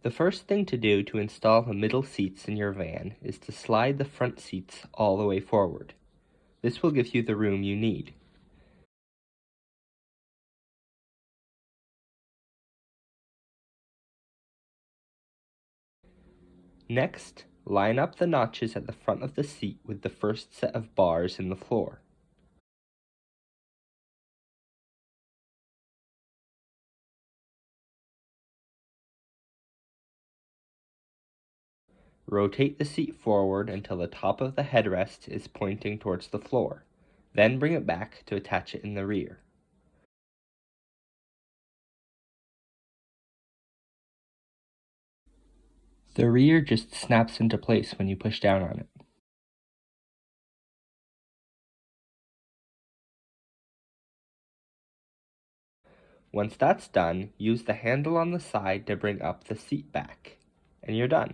The first thing to do to install the middle seats in your van is to slide the front seats all the way forward. This will give you the room you need. Next, line up the notches at the front of the seat with the first set of bars in the floor. Rotate the seat forward until the top of the headrest is pointing towards the floor. Then bring it back to attach it in the rear. The rear just snaps into place when you push down on it. Once that's done, use the handle on the side to bring up the seat back, and you're done.